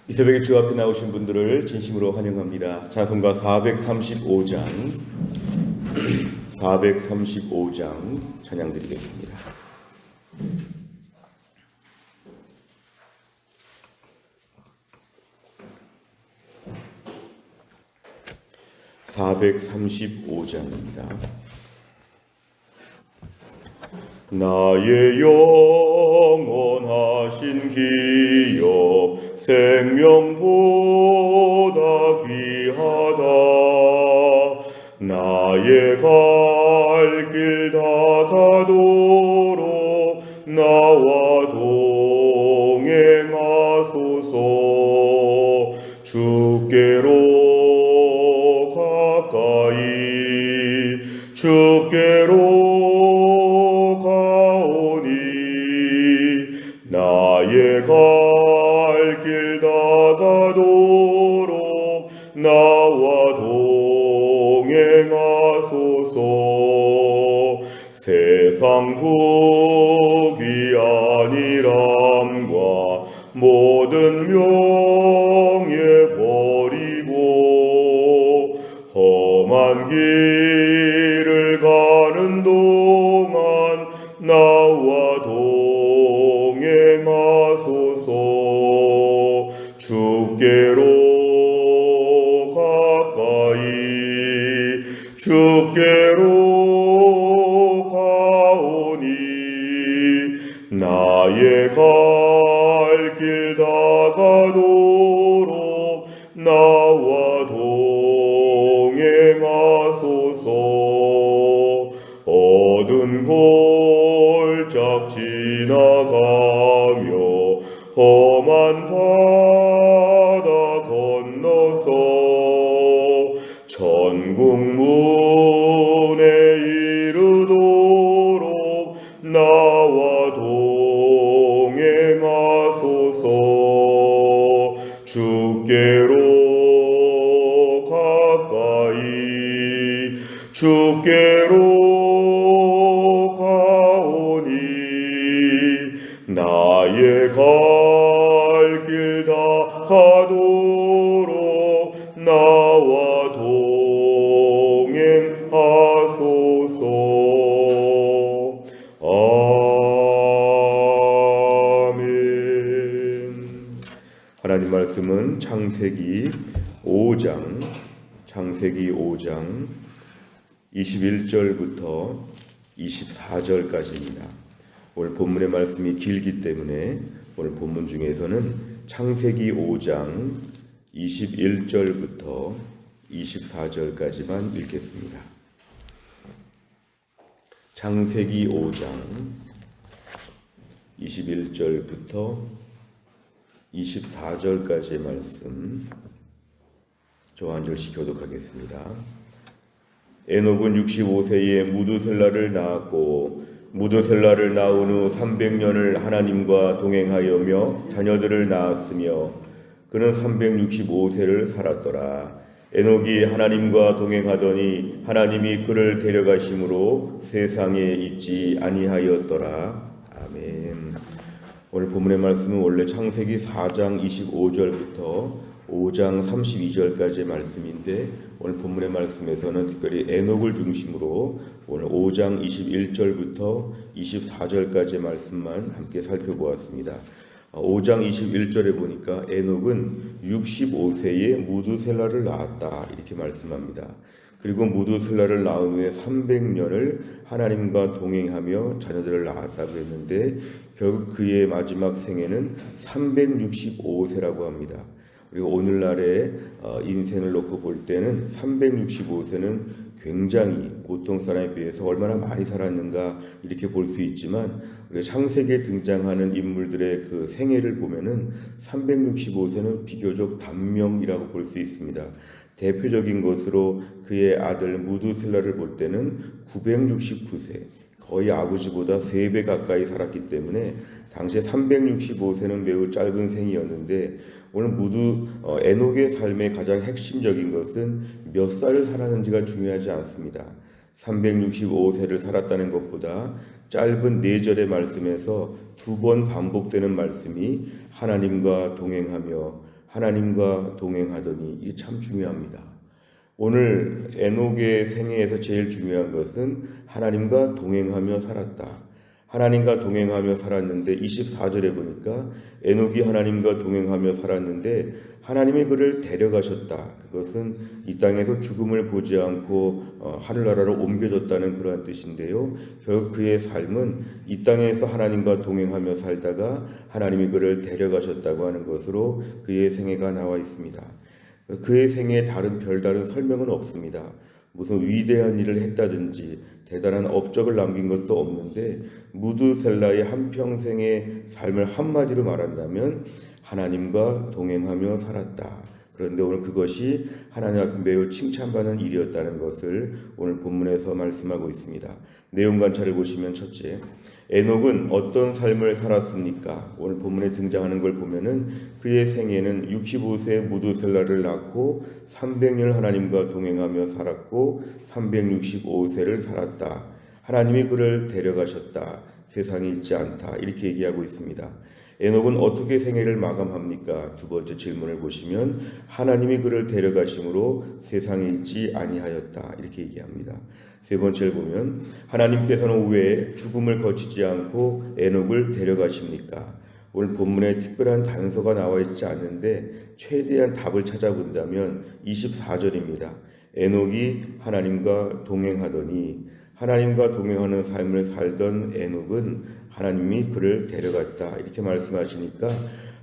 이 새벽에 주 앞에 나오신 분들을 진심으로 환영합니다. 찬송가 435장 찬양 드리겠습니다. (435장입니다) 나의 영원하신 기업 생명보다 귀하다. 나의 갈 길 다가도록 나와 동행하소서. 주께로 가까이 주께로 나의 갈 길 다가도록 나와 동행하소서. 세상 부귀 안일함과 모든 명예 버리고 험한 길을 가는 동안 나와 동행하소서. 주께로 가까이 주께로 가오니 나의 갈 길 다가도록 나와 동행하소서. 어두운 골짝 지나가며 험한 바다 건너서 천국 문에 이르도록 나와 동행하소서. 주께로 가까이 주께로 가오니 나의 갈 길 다가도록 나와 동행하소서. 아멘. 하나님 말씀은 창세기 5장 21절부터 24절까지입니다. 오늘 본문의 말씀이 길기 때문에 오늘 본문 중에서는 창세기 5장 21절부터 24절까지만 읽겠습니다. 창세기 5장 21절부터 24절까지의 말씀 저 한 절씩 교독하겠습니다. 에녹은 65세에 무두셀라를 낳았고 무두셀라를 낳은 후 300년을 하나님과 동행하여며 자녀들을 낳았으며 그는 365세를 살았더라. 에녹이 하나님과 동행하더니 하나님이 그를 데려가심으로 세상에 있지 아니하였더라. 아멘. 오늘 본문의 말씀은 원래 창세기 4장 25절부터 5장 32절까지의 말씀인데 오늘 본문의 말씀에서는 특별히 에녹을 중심으로 오늘 5장 21절부터 24절까지의 말씀만 함께 살펴보았습니다. 5장 21절에 보니까 에녹은 65세에 무두셀라를 낳았다 이렇게 말씀합니다. 그리고 무두셀라를 낳은 후에 300년을 하나님과 동행하며 자녀들을 낳았다고 했는데 결국 그의 마지막 생애는 365세라고 합니다. 그리고 오늘날의 인생을 놓고 볼 때는 365세는 굉장히 보통 사람에 비해서 얼마나 많이 살았는가 이렇게 볼 수 있지만 창세기에 등장하는 인물들의 그 생애를 보면은 365세는 비교적 단명이라고 볼 수 있습니다. 대표적인 것으로 그의 아들 무두셀라를 볼 때는 969세, 거의 아버지보다 3배 가까이 살았기 때문에 당시에 365세는 매우 짧은 생이었는데 오늘 에녹의 삶의 가장 핵심적인 것은 몇 살을 살았는지가 중요하지 않습니다. 365세를 살았다는 것보다 짧은 4절의 말씀에서 2번 반복되는 말씀이 하나님과 동행하며 하나님과 동행하더니 이게 참 중요합니다. 오늘 에녹의 생애에서 제일 중요한 것은 하나님과 동행하며 살았다. 하나님과 동행하며 살았는데 24절에 보니까 에녹이 하나님과 동행하며 살았는데 하나님이 그를 데려가셨다. 그것은 이 땅에서 죽음을 보지 않고 하늘나라로 옮겨졌다는 그러한 뜻인데요. 결국 그의 삶은 이 땅에서 하나님과 동행하며 살다가 하나님이 그를 데려가셨다고 하는 것으로 그의 생애가 나와 있습니다. 그의 생애에 별다른 설명은 없습니다. 무슨 위대한 일을 했다든지 대단한 업적을 남긴 것도 없는데 무드셀라의 한평생의 삶을 한마디로 말한다면 하나님과 동행하며 살았다. 그런데 오늘 그것이 하나님 앞에 매우 칭찬받는 일이었다는 것을 오늘 본문에서 말씀하고 있습니다. 내용 관찰을 보시면 첫째, 에녹은 어떤 삶을 살았습니까? 오늘 본문에 등장하는 걸 보면은 그의 생애는 65세에 무드셀라를 낳고 300년 하나님과 동행하며 살았고 365세를 살았다. 하나님이 그를 데려가셨다. 세상에 있지 않다. 이렇게 얘기하고 있습니다. 에녹은 어떻게 생애를 마감합니까? 두 번째 질문을 보시면 하나님이 그를 데려가심으로 세상에 있지 아니하였다. 이렇게 얘기합니다. 세 번째를 보면 하나님께서는 왜 죽음을 거치지 않고 에녹을 데려가십니까? 오늘 본문에 특별한 단서가 나와 있지 않는데 최대한 답을 찾아본다면 24절입니다. 에녹이 하나님과 동행하더니 하나님과 동행하는 삶을 살던 에녹은 하나님이 그를 데려갔다. 이렇게 말씀하시니까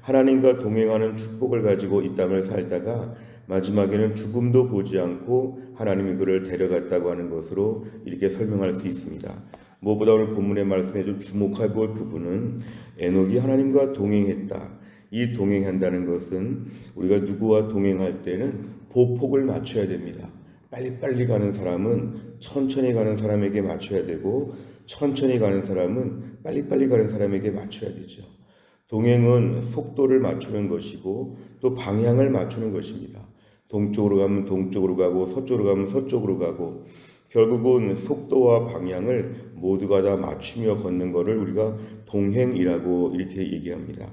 하나님과 동행하는 축복을 가지고 이 땅을 살다가 마지막에는 죽음도 보지 않고 하나님이 그를 데려갔다고 하는 것으로 이렇게 설명할 수 있습니다. 무엇보다 오늘 본문의 말씀에 좀 주목할 볼 부분은 에녹이 하나님과 동행했다. 이 동행한다는 것은 우리가 누구와 동행할 때는 보폭을 맞춰야 됩니다. 빨리빨리 가는 사람은 천천히 가는 사람에게 맞춰야 되고 천천히 가는 사람은 빨리빨리 가는 사람에게 맞춰야 되죠. 동행은 속도를 맞추는 것이고 또 방향을 맞추는 것입니다. 동쪽으로 가면 동쪽으로 가고 서쪽으로 가면 서쪽으로 가고 결국은 속도와 방향을 모두가 다 맞추며 걷는 것을 우리가 동행이라고 이렇게 얘기합니다.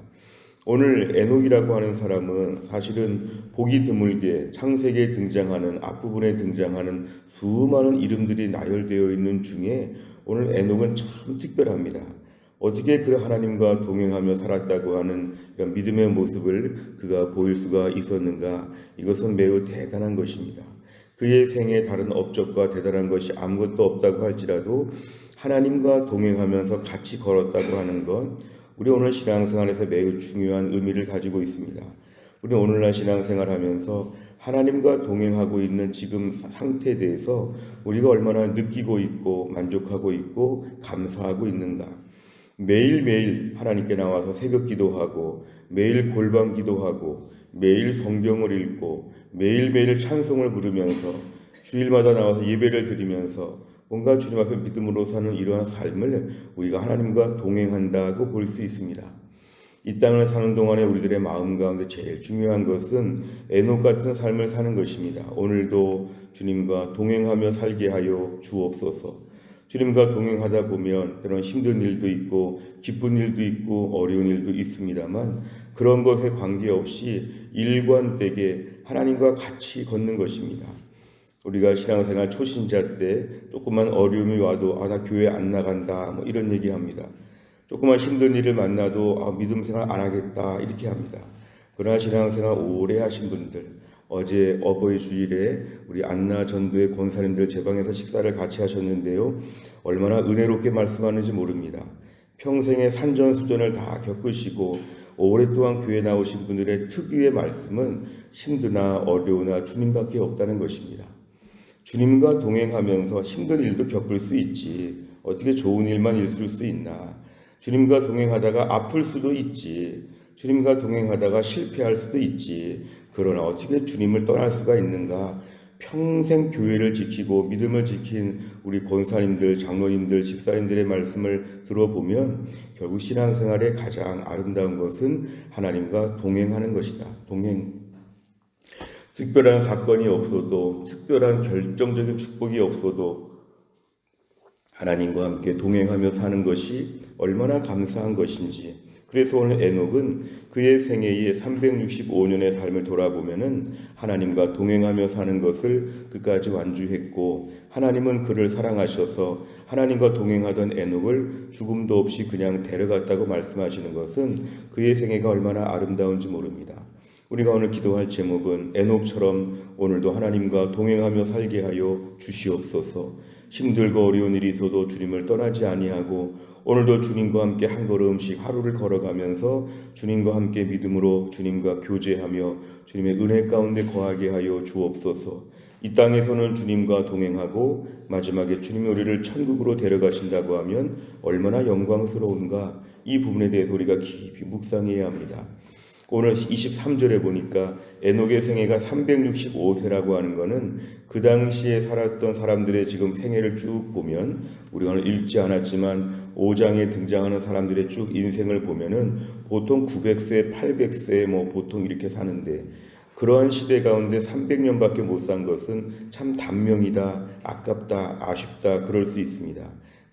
오늘 에녹이라고 하는 사람은 사실은 보기 드물게 창세기에 등장하는 앞부분에 등장하는 수많은 이름들이 나열되어 있는 중에 오늘 에녹은 참 특별합니다. 어떻게 그 하나님과 동행하며 살았다고 하는 믿음의 모습을 그가 보일 수가 있었는가? 이것은 매우 대단한 것입니다. 그의 생에 다른 업적과 대단한 것이 아무것도 없다고 할지라도 하나님과 동행하면서 같이 걸었다고 하는 것, 우리 오늘 신앙생활에서 매우 중요한 의미를 가지고 있습니다. 우리 오늘날 신앙생활하면서 하나님과 동행하고 있는 지금 상태에 대해서 우리가 얼마나 느끼고 있고 만족하고 있고 감사하고 있는가? 매일매일 하나님께 나와서 새벽 기도하고 매일 골방 기도하고 매일 성경을 읽고 매일매일 찬송을 부르면서 주일마다 나와서 예배를 드리면서 뭔가 주님 앞에 믿음으로 사는 이러한 삶을 우리가 하나님과 동행한다고 볼 수 있습니다. 이 땅을 사는 동안에 우리들의 마음 가운데 제일 중요한 것은 에녹 같은 삶을 사는 것입니다. 오늘도 주님과 동행하며 살게 하여 주옵소서. 주님과 동행하다 보면 그런 힘든 일도 있고 기쁜 일도 있고 어려운 일도 있습니다만 그런 것에 관계없이 일관되게 하나님과 같이 걷는 것입니다. 우리가 신앙생활 초신자 때 조그만 어려움이 와도 나 교회 안 나간다 뭐 이런 얘기합니다. 조그만 힘든 일을 만나도 믿음 생활 안 하겠다 이렇게 합니다. 그러나 신앙생활 오래 하신 분들, 어제 어버이 주일에 우리 안나 전도의 권사님들 제 방에서 식사를 같이 하셨는데요. 얼마나 은혜롭게 말씀하는지 모릅니다. 평생의 산전수전을 다 겪으시고 오랫동안 교회 나오신 분들의 특유의 말씀은 힘드나 어려우나 주님밖에 없다는 것입니다. 주님과 동행하면서 힘든 일도 겪을 수 있지. 어떻게 좋은 일만 있을 수 있나. 주님과 동행하다가 아플 수도 있지. 주님과 동행하다가 실패할 수도 있지. 그러나 어떻게 주님을 떠날 수가 있는가? 평생 교회를 지키고 믿음을 지킨 우리 권사님들, 장로님들, 집사님들의 말씀을 들어보면 결국 신앙생활의 가장 아름다운 것은 하나님과 동행하는 것이다. 동행. 특별한 사건이 없어도, 특별한 결정적인 축복이 없어도 하나님과 함께 동행하며 사는 것이 얼마나 감사한 것인지, 그래서 오늘 에녹은 그의 생애의 365년의 삶을 돌아보면은 하나님과 동행하며 사는 것을 끝까지 완주했고, 하나님은 그를 사랑하셔서 하나님과 동행하던 에녹을 죽음도 없이 그냥 데려갔다고 말씀하시는 것은 그의 생애가 얼마나 아름다운지 모릅니다. 우리가 오늘 기도할 제목은 에녹처럼 오늘도 하나님과 동행하며 살게 하여 주시옵소서. 힘들고 어려운 일이 있어도 주님을 떠나지 아니하고 오늘도 주님과 함께 한 걸음씩 하루를 걸어가면서 주님과 함께 믿음으로 주님과 교제하며 주님의 은혜 가운데 거하게 하여 주옵소서. 이 땅에서는 주님과 동행하고 마지막에 주님이 우리를 천국으로 데려가신다고 하면 얼마나 영광스러운가, 이 부분에 대해서 우리가 깊이 묵상해야 합니다. 오늘 23절에 보니까 에녹의 생애가 365세라고 하는 것은 그 당시에 살았던 사람들의 지금 생애를 쭉 보면, 우리가 오늘 읽지 않았지만 5장에 등장하는 사람들의 쭉 인생을 보면은 보통 900세, 800세 보통 이렇게 사는데, 그러한 시대 가운데 300년밖에 못 산 것은 참 단명이다, 아깝다, 아쉽다 그럴 수 있습니다.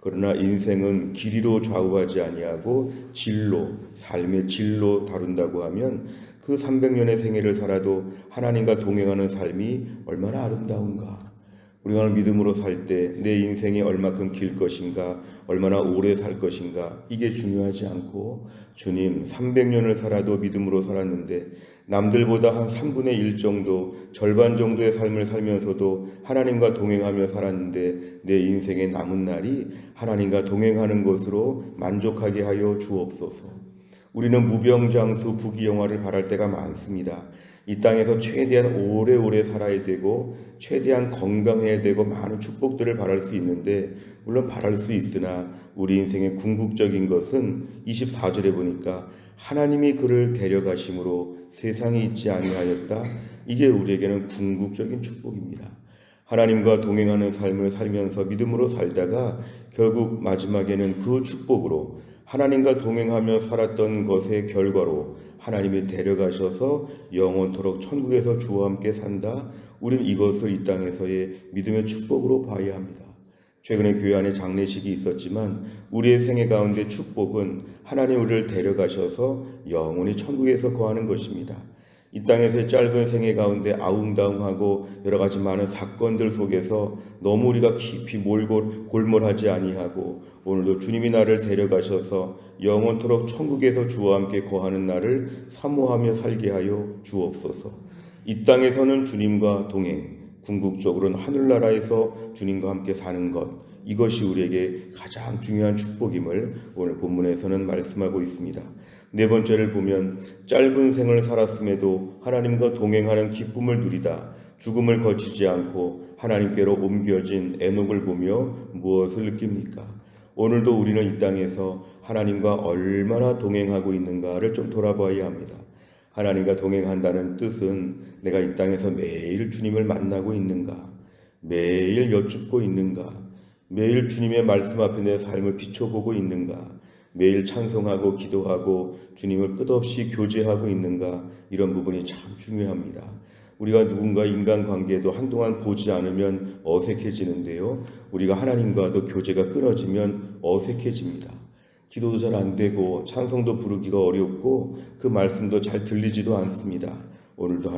그러나 인생은 길이로 좌우하지 아니하고 진로, 삶의 진로 다룬다고 하면 그 300년의 생애를 살아도 하나님과 동행하는 삶이 얼마나 아름다운가. 우리가 오늘 믿음으로 살 때 내 인생이 얼마큼 길 것인가, 얼마나 오래 살 것인가, 이게 중요하지 않고 주님 300년을 살아도 믿음으로 살았는데 남들보다 한 3분의 1 정도, 절반 정도의 삶을 살면서도 하나님과 동행하며 살았는데 내 인생의 남은 날이 하나님과 동행하는 것으로 만족하게 하여 주옵소서. 우리는 무병장수 부귀영화를 바랄 때가 많습니다. 이 땅에서 최대한 오래오래 살아야 되고 최대한 건강해야 되고 많은 축복들을 바랄 수 있는데, 물론 바랄 수 있으나 우리 인생의 궁극적인 것은 24절에 보니까 하나님이 그를 데려가심으로 세상이 있지 아니하였다. 이게 우리에게는 궁극적인 축복입니다. 하나님과 동행하는 삶을 살면서 믿음으로 살다가 결국 마지막에는 그 축복으로 하나님과 동행하며 살았던 것의 결과로 하나님이 데려가셔서 영원토록 천국에서 주와 함께 산다. 우린 이것을 이 땅에서의 믿음의 축복으로 봐야 합니다. 최근에 교회 안에 장례식이 있었지만 우리의 생애 가운데 축복은 하나님 우리를 데려가셔서 영원히 천국에서 거하는 것입니다. 이 땅에서의 짧은 생애 가운데 아웅다웅하고 여러 가지 많은 사건들 속에서 너무 우리가 깊이 골몰하지 아니하고 오늘도 주님이 나를 데려가셔서 영원토록 천국에서 주와 함께 거하는 날을 사모하며 살게 하여 주옵소서. 이 땅에서는 주님과 동행, 궁극적으로는 하늘나라에서 주님과 함께 사는 것, 이것이 우리에게 가장 중요한 축복임을 오늘 본문에서는 말씀하고 있습니다. 네 번째를 보면 짧은 생을 살았음에도 하나님과 동행하는 기쁨을 누리다 죽음을 거치지 않고 하나님께로 옮겨진 에녹을 보며 무엇을 느낍니까? 오늘도 우리는 이 땅에서 하나님과 얼마나 동행하고 있는가를 좀 돌아봐야 합니다. 하나님과 동행한다는 뜻은 내가 이 땅에서 매일 주님을 만나고 있는가, 매일 여쭙고 있는가, 매일 주님의 말씀 앞에 내 삶을 비춰보고 있는가, 매일 찬송하고 기도하고 주님을 끝없이 교제하고 있는가, 이런 부분이 참 중요합니다. 우리가 누군가 인간관계도 한동안 보지 않으면 어색해지는데요, 우리가 하나님과도 교제가 끊어지면 어색해집니다. 기도도 잘 안 되고 찬송도 부르기가 어렵고 그 말씀도 잘 들리지도 않습니다. 오늘도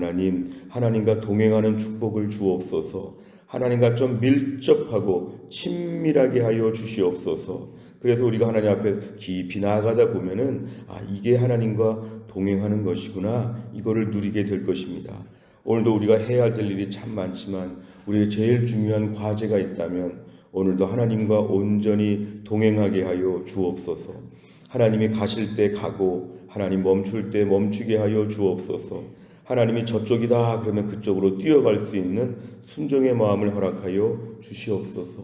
하나님과 동행하는 축복을 주옵소서. 하나님과 좀 밀접하고 친밀하게 하여 주시옵소서. 그래서 우리가 하나님 앞에 깊이 나아가다 보면은 이게 하나님과 동행하는 것이구나, 이거를 누리게 될 것입니다. 오늘도 우리가 해야 될 일이 참 많지만 우리의 제일 중요한 과제가 있다면 오늘도 하나님과 온전히 동행하게 하여 주옵소서. 하나님이 가실 때 가고 하나님 멈출 때 멈추게 하여 주옵소서. 하나님이 저쪽이다 그러면 그쪽으로 뛰어갈 수 있는 순종의 마음을 허락하여 주시옵소서.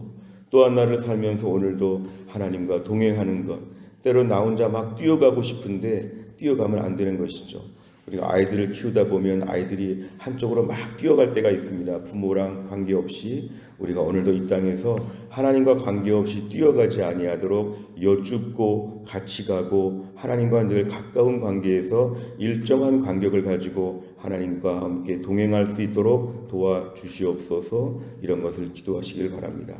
또한 나를 살면서 오늘도 하나님과 동행하는 것, 때로 나 혼자 막 뛰어가고 싶은데 뛰어가면 안 되는 것이죠. 우리가 아이들을 키우다 보면 아이들이 한쪽으로 막 뛰어갈 때가 있습니다. 부모랑 관계없이 우리가 오늘도 이 땅에서 하나님과 관계없이 뛰어가지 아니하도록 여쭙고 같이 가고 하나님과 늘 가까운 관계에서 일정한 간격을 가지고 하나님과 함께 동행할 수 있도록 도와주시옵소서. 이런 것을 기도하시길 바랍니다.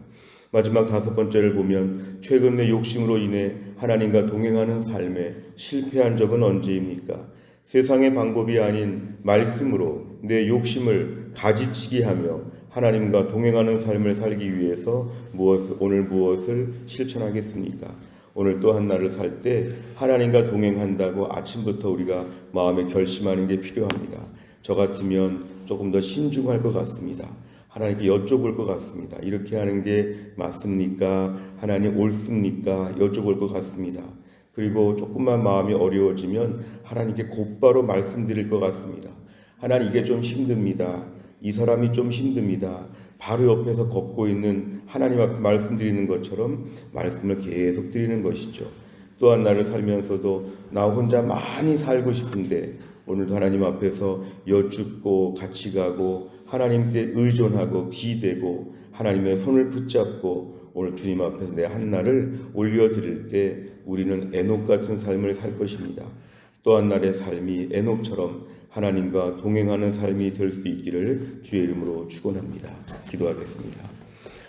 마지막 5번째를 보면 최근 내 욕심으로 인해 하나님과 동행하는 삶에 실패한 적은 언제입니까? 세상의 방법이 아닌 말씀으로 내 욕심을 가지치기 하며 하나님과 동행하는 삶을 살기 위해서 오늘 무엇을 실천하겠습니까? 오늘 또 한 날을 살 때 하나님과 동행한다고 아침부터 우리가 마음에 결심하는 게 필요합니다. 저 같으면 조금 더 신중할 것 같습니다. 하나님께 여쭤볼 것 같습니다. 이렇게 하는 게 맞습니까? 하나님 옳습니까? 여쭤볼 것 같습니다. 그리고 조금만 마음이 어려워지면 하나님께 곧바로 말씀드릴 것 같습니다. 하나님, 이게 좀 힘듭니다. 이 사람이 좀 힘듭니다. 바로 옆에서 걷고 있는 하나님 앞에 말씀드리는 것처럼 말씀을 계속 드리는 것이죠. 또한 나를 살면서도 나 혼자 많이 살고 싶은데 오늘도 하나님 앞에서 여쭙고 같이 가고 하나님께 의존하고 기대고 하나님의 손을 붙잡고 오늘 주님 앞에서 내 한 날을 올려드릴 때 우리는 에녹 같은 삶을 살 것입니다. 또 한 날의 삶이 에녹처럼 하나님과 동행하는 삶이 될 수 있기를 주의 이름으로 축원합니다. 기도하겠습니다.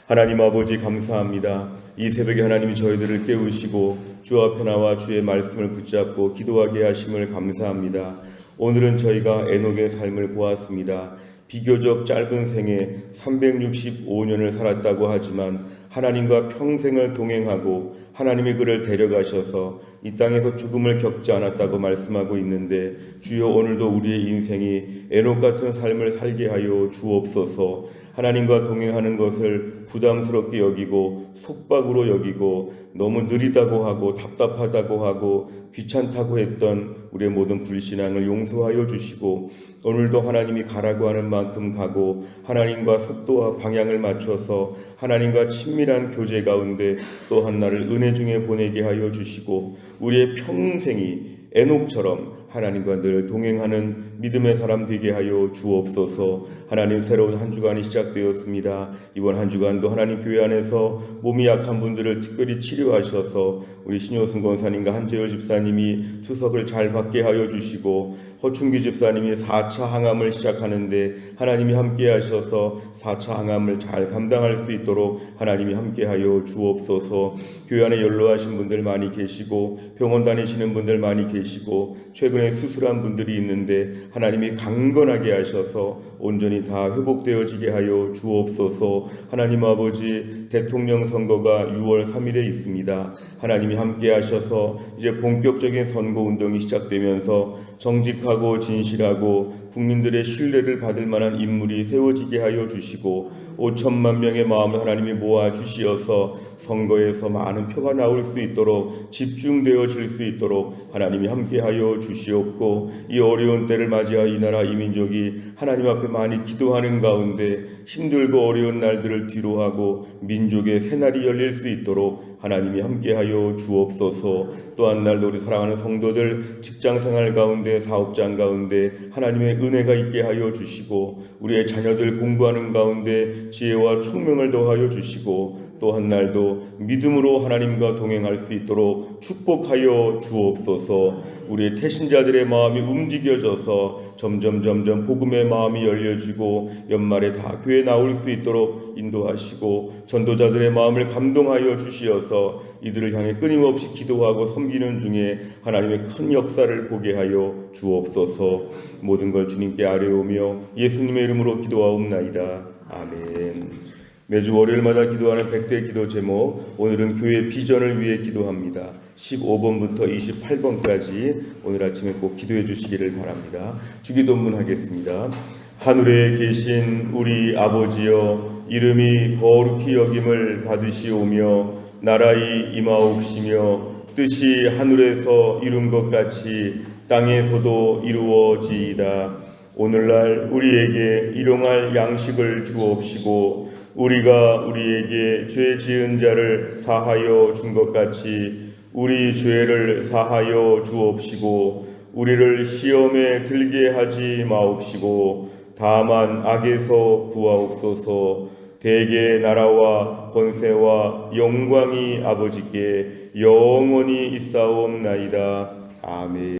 하나님 아버지, 감사합니다. 이 새벽에 하나님이 저희들을 깨우시고 주 앞에 나와 주의 말씀을 붙잡고 기도하게 하심을 감사합니다. 오늘은 저희가 에녹의 삶을 보았습니다. 비교적 짧은 생에 365년을 살았다고 하지만 하나님과 평생을 동행하고 하나님이 그를 데려가셔서 이 땅에서 죽음을 겪지 않았다고 말씀하고 있는데, 주여 오늘도 우리의 인생이 에녹 같은 삶을 살게 하여 주옵소서. 하나님과 동행하는 것을 부담스럽게 여기고 속박으로 여기고 너무 느리다고 하고 답답하다고 하고 귀찮다고 했던 우리의 모든 불신앙을 용서하여 주시고, 오늘도 하나님이 가라고 하는 만큼 가고 하나님과 속도와 방향을 맞춰서 하나님과 친밀한 교제 가운데 또 한 날을 은혜 중에 보내게 하여 주시고, 우리의 평생이 에녹처럼 하나님과 늘 동행하는 믿음의 사람 되게 하여 주옵소서. 하나님, 새로운 한 주간이 시작되었습니다. 이번 한 주간도 하나님 교회 안에서 몸이 약한 분들을 특별히 치료하셔서 우리 신효승 권사님과 한재열 집사님이 추석을 잘 받게 하여 주시고, 허충기 집사님이 4차 항암을 시작하는데 하나님이 함께 하셔서 4차 항암을 잘 감당할 수 있도록 하나님이 함께 하여 주옵소서. 교회 안에 연로하신 분들 많이 계시고 병원 다니시는 분들 많이 계시고 최근에 수술한 분들이 있는데 하나님이 강건하게 하셔서 온전히 다 회복되어지게 하여 주옵소서. 하나님 아버지, 대통령 선거가 6월 3일에 있습니다. 하나님이 함께 하셔서 이제 본격적인 선거운동이 시작되면서 정직하고 진실하고 국민들의 신뢰를 받을 만한 인물이 세워지게 하여 주시고 5천만 명의 마음을 하나님이 모아 주시어서 선거에서 많은 표가 나올 수 있도록 집중되어질 수 있도록 하나님이 함께하여 주시옵고, 이 어려운 때를 맞이하여 이 나라 이 민족이 하나님 앞에 많이 기도하는 가운데 힘들고 어려운 날들을 뒤로하고 민족의 새날이 열릴 수 있도록 하나님이 함께하여 주옵소서. 또한 날도 우리 사랑하는 성도들 직장생활 가운데 사업장 가운데 하나님의 은혜가 있게 하여 주시고, 우리의 자녀들 공부하는 가운데 지혜와 총명을 더하여 주시고, 또 한 날도 믿음으로 하나님과 동행할 수 있도록 축복하여 주옵소서. 우리의 태신자들의 마음이 움직여져서 점점 복음의 마음이 열려지고 연말에 다 교회에 나올 수 있도록 인도하시고, 전도자들의 마음을 감동하여 주시어서 이들을 향해 끊임없이 기도하고 섬기는 중에 하나님의 큰 역사를 보게 하여 주옵소서. 모든 걸 주님께 아뢰오며 예수님의 이름으로 기도하옵나이다. 아멘. 매주 월요일마다 기도하는 100대 기도 제목, 오늘은 교회 비전을 위해 기도합니다. 15번부터 28번까지 오늘 아침에 꼭 기도해 주시기를 바랍니다. 주기도문 하겠습니다. 하늘에 계신 우리 아버지여, 이름이 거룩히 여김을 받으시오며 나라의 임하옵시며 뜻이 하늘에서 이룬 것 같이 땅에서도 이루어지이다. 오늘날 우리에게 일용할 양식을 주옵시고, 우리가 우리에게 죄 지은 자를 사하여 준 것 같이 우리 죄를 사하여 주옵시고, 우리를 시험에 들게 하지 마옵시고 다만 악에서 구하옵소서. 대개 나라와 권세와 영광이 아버지께 영원히 있사옵나이다. 아멘.